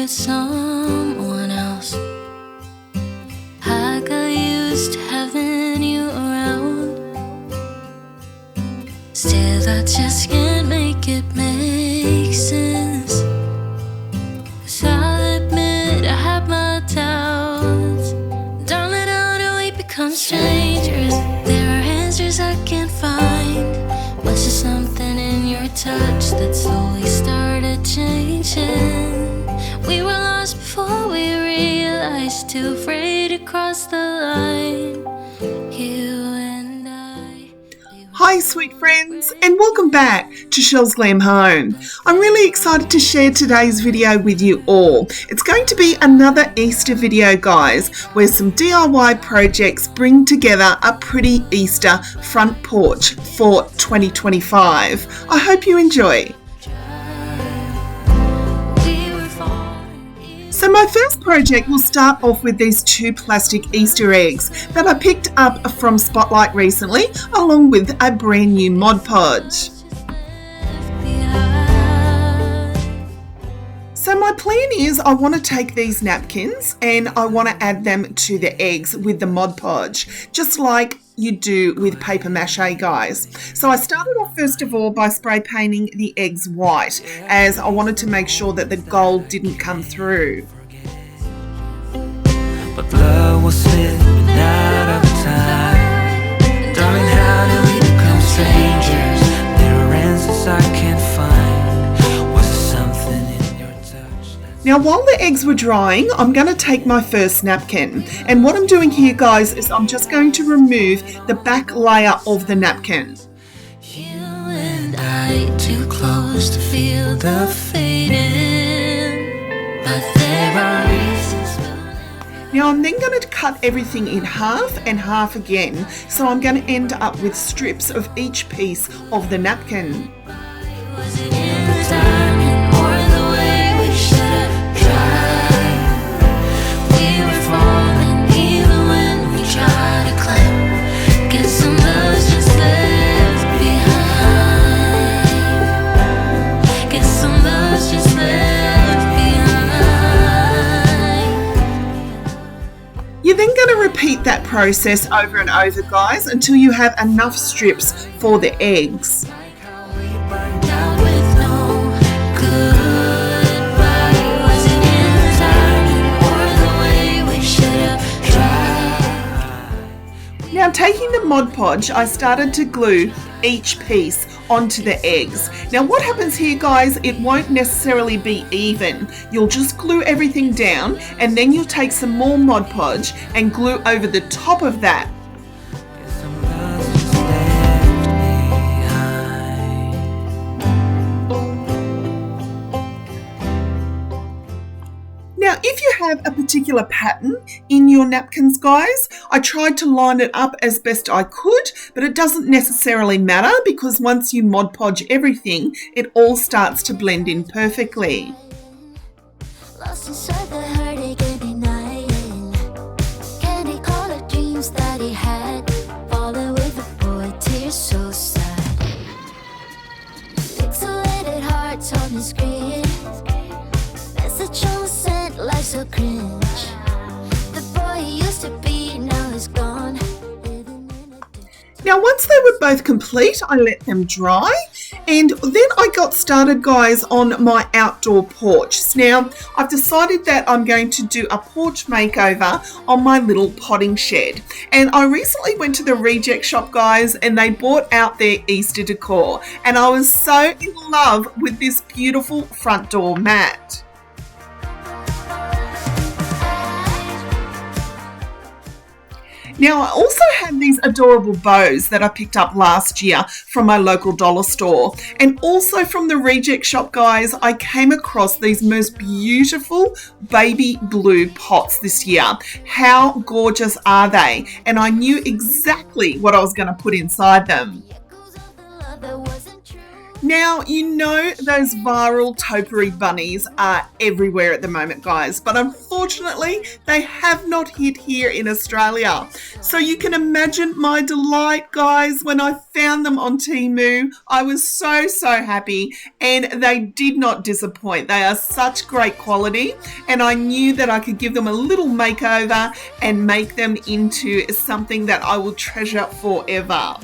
with someone else. I got used to having you around. Still, I just can't make it make sense. 'Cause I'll admit I have my doubts. Darling, how do we become strangers? There are answers I can't find. Was there something in your touch that slowly started changing? We were lost before we realized, too afraid to cross the line. You and I. Hi sweet friends, and welcome back to Chelle's Glam Home. I'm really excited to share today's video with you all. It's going to be another Easter video, guys, where some DIY projects bring together a pretty Easter front porch for 2025. I hope you enjoy. So my first project will start off with these two plastic Easter eggs that I picked up from Spotlight recently, along with a brand new Mod Podge. So my plan is I want to take these napkins and I want to add them to the eggs with the Mod Podge, just like you do with paper mache, guys. So I started off first of all by spray painting the eggs white, as I wanted to make sure that the gold didn't come through. But love will slip out of time. Darling, how do we become strangers? There are answers I can't find. Was there something in your touch? Now, while the eggs were drying, I'm going to take my first napkin. And what I'm doing here, guys, is I'm just going to remove the back layer of the napkin. You and I too close to feel the fading, but there are reasons. Now I'm then going to cut everything in half and half again, so I'm going to end up with strips of each piece of the napkin. Was it in the timing or the way we should have tried? We were falling even when we tried to climb. Guess some love's just left behind. Guess some love's just left behind. You're then going to repeat that process over and over, guys, until you have enough strips for the eggs. Now, taking the Mod Podge, I started to glue each piece onto the eggs. Now what happens here, guys, it won't necessarily be even. You'll just glue everything down and then you'll take some more Mod Podge and glue over the top of that. Now, if you have a particular pattern in your napkins, guys, I tried to line it up as best I could, but it doesn't necessarily matter because once you Mod Podge everything, it all starts to blend in perfectly. Lost inside the heartache and denying. Candy colored dreams that he had. Falling with a boy, tears so sad. Pixelated hearts on the screen. Message on sent like so cringe. The boy he used to be now is gone. Now once they were both complete, I let them dry and then I got started, guys, on my outdoor porch. Now I've decided that I'm going to do a porch makeover on my little potting shed, and I recently went to the reject shop, guys, and they bought out their Easter decor and I was so in love with this beautiful front door mat. Now I also had these adorable bows that I picked up last year from my local dollar store, and also from the reject shop, guys, I came across these most beautiful baby blue pots this year. How gorgeous are they? And I knew exactly what I was going to put inside them. Now, you know those viral topiary bunnies are everywhere at the moment, guys, but unfortunately they have not hit here in Australia. So you can imagine my delight, guys, when I found them on TEMU. I was so happy, and they did not disappoint. They are such great quality, and I knew that I could give them a little makeover and make them into something that I will treasure forever.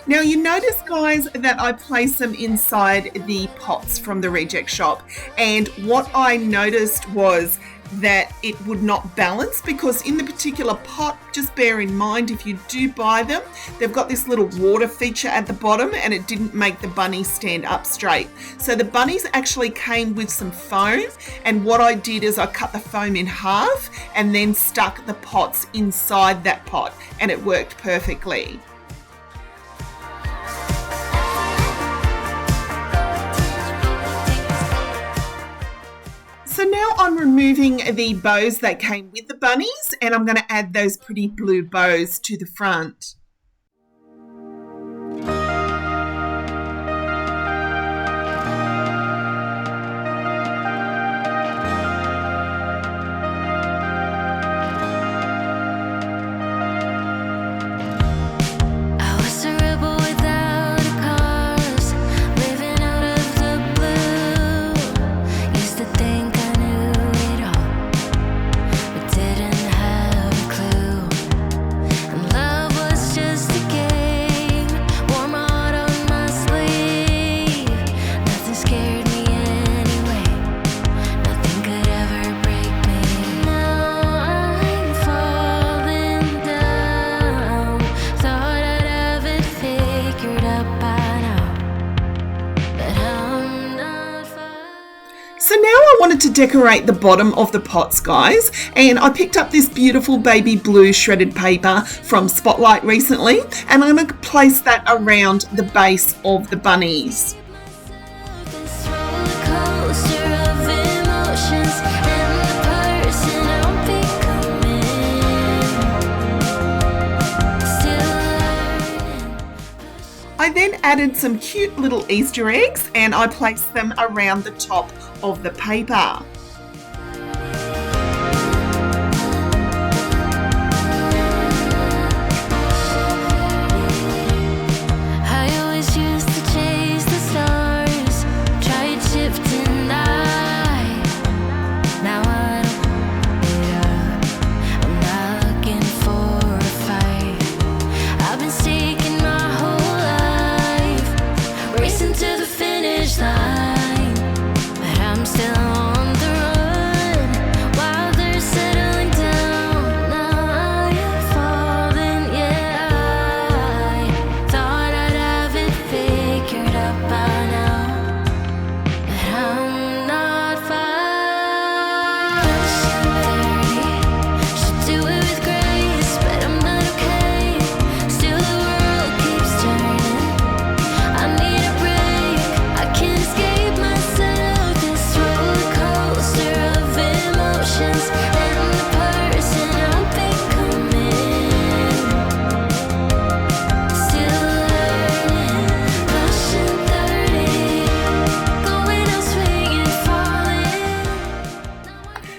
Now you notice, guys, that I place them inside the pots from the reject shop, and what I noticed was that it would not balance, because in the particular pot, just bear in mind if you do buy them, they've got this little water feature at the bottom and it didn't make the bunny stand up straight. So the bunnies actually came with some foam, and what I did is I cut the foam in half and then stuck the pots inside that pot, and it worked perfectly. So now I'm removing the bows that came with the bunnies, and I'm going to add those pretty blue bows to the front. To decorate the bottom of the pots, guys, and I picked up this beautiful baby blue shredded paper from Spotlight recently, and I'm going to place that around the base of the bunnies. I then added some cute little Easter eggs, and I placed them around the top of the paper.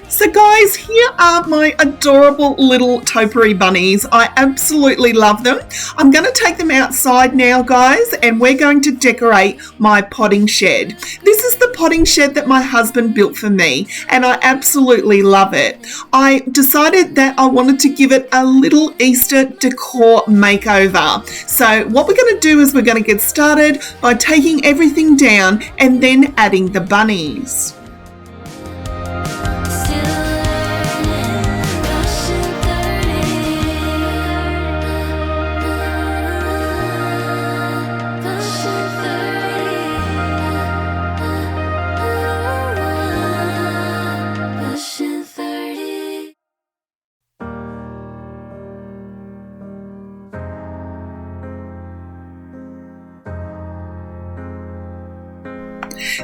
So guys, here are my adorable little topiary bunnies. I absolutely love them. I'm going to take them outside now, guys, and we're going to decorate my potting shed. This is the potting shed that my husband built for me, and I absolutely love it. I decided that I wanted to give it a little Easter decor makeover. So what we're going to do is we're going to get started by taking everything down and then adding the bunnies.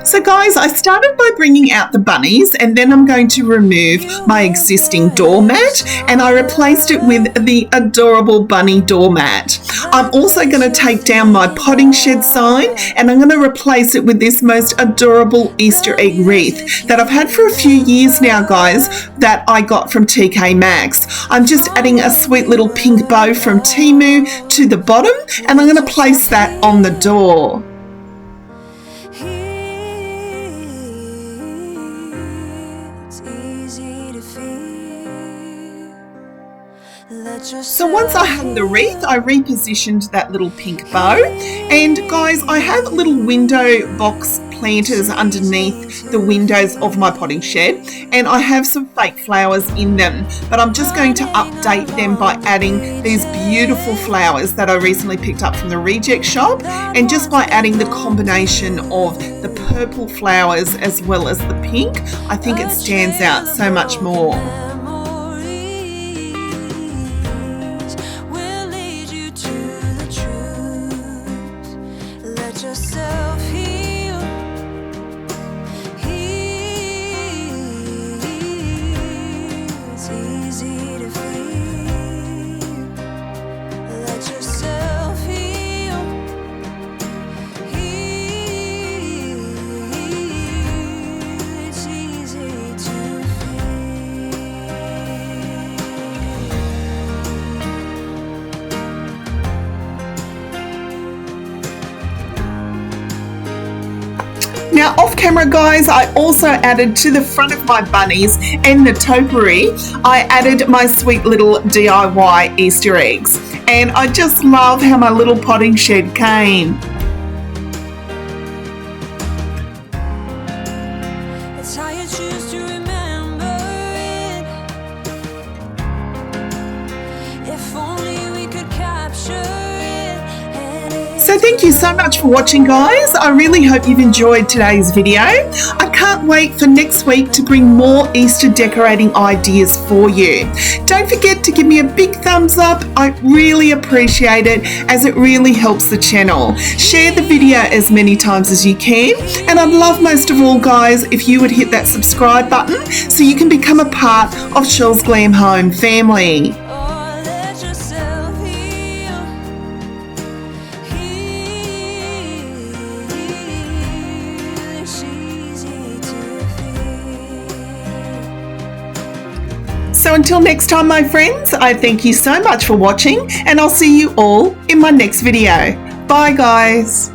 So guys, I started by bringing out the bunnies, and then I'm going to remove my existing doormat, and I replaced it with the adorable bunny doormat. I'm also going to take down my potting shed sign, and I'm going to replace it with this most adorable Easter egg wreath that I've had for a few years now, guys, that I got from TK Maxx. I'm just adding a sweet little pink bow from TEMU to the bottom, and I'm going to place that on the door. So once I hung the wreath, I repositioned that little pink bow, and guys, I have little window box planters underneath the windows of my potting shed, and I have some fake flowers in them, but I'm just going to update them by adding these beautiful flowers that I recently picked up from the reject shop, and just by adding the combination of the purple flowers as well as the pink, I think it stands out so much more. Now off camera, guys, I also added to the front of my bunnies and the topiary, I added my sweet little DIY Easter eggs, and I just love how my little potting shed came. It's how you choose to remember it. If only we could capture it. So thank you so much for watching, guys. I really hope you've enjoyed today's video. I can't wait for next week to bring more Easter decorating ideas for you. Don't forget to give me a big thumbs up. I really appreciate it, as it really helps the channel. Share the video as many times as you can, and I'd love most of all, guys, if you would hit that subscribe button so you can become a part of Chelle's Glam Home family. So until next time, my friends, I thank you so much for watching, and I'll see you all in my next video. Bye, guys.